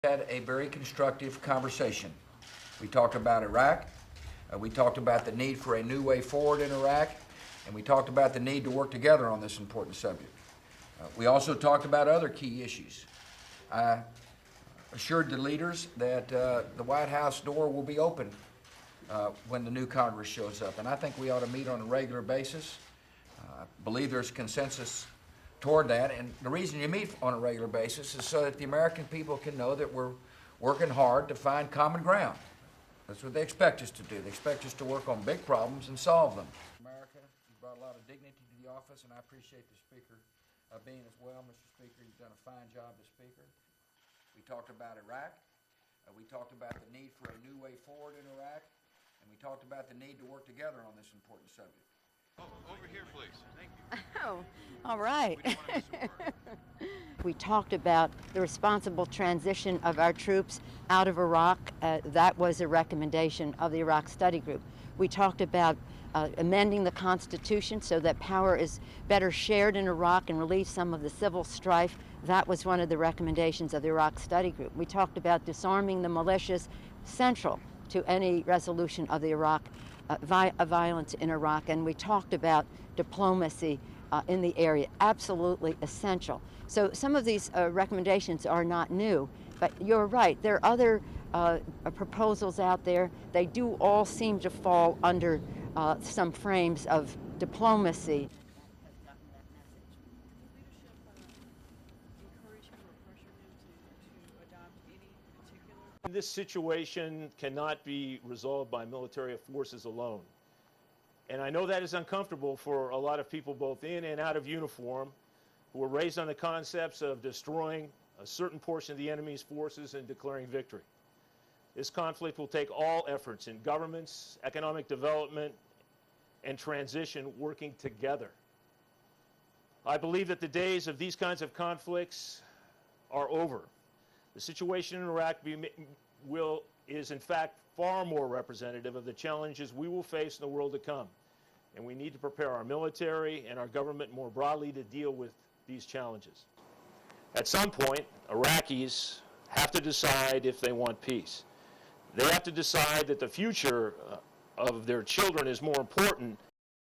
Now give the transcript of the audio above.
Had a very constructive conversation. We talked about Iraq, we talked about the need for a new way forward in Iraq, and we talked about the need to work together on this important subject. We also talked about other key issues. I assured the leaders that the White House door will be open when the new Congress shows up, and I think we ought to meet on a regular basis. I believe there's consensus toward that, and the reason you meet on a regular basis is so that the American people can know that we're working hard to find common ground. That's what they expect us to do. They expect us to work on big problems and solve them. America, you brought a lot of dignity to the office, and I appreciate the Speaker being as well. Mr. Speaker, you've done a fine job as Speaker. We talked about Iraq. We talked about the need for a new way forward in Iraq, and we talked about the need to work together on this important subject. Oh, over here, please. Thank you. Oh, all right. We talked about the responsible transition of our troops out of Iraq. That was a recommendation of the Iraq Study Group. We talked about amending the Constitution so that power is better shared in Iraq and relieve some of the civil strife. That was one of the recommendations of the Iraq Study Group. We talked about disarming the militias, central to any resolution of the violence in Iraq, and we talked about diplomacy in the area, absolutely essential. So some of these recommendations are not new, but you're right, there are other proposals out there. They do all seem to fall under some frames of diplomacy. This situation cannot be resolved by military forces alone. And I know that is uncomfortable for a lot of people both in and out of uniform who were raised on the concepts of destroying a certain portion of the enemy's forces and declaring victory. This conflict will take all efforts in governments, economic development, and transition working together. I believe that the days of these kinds of conflicts are over. The situation in Iraq is in fact far more representative of the challenges we will face in the world to come. And we need to prepare our military and our government more broadly to deal with these challenges. At some point, Iraqis have to decide if they want peace. They have to decide that the future of their children is more important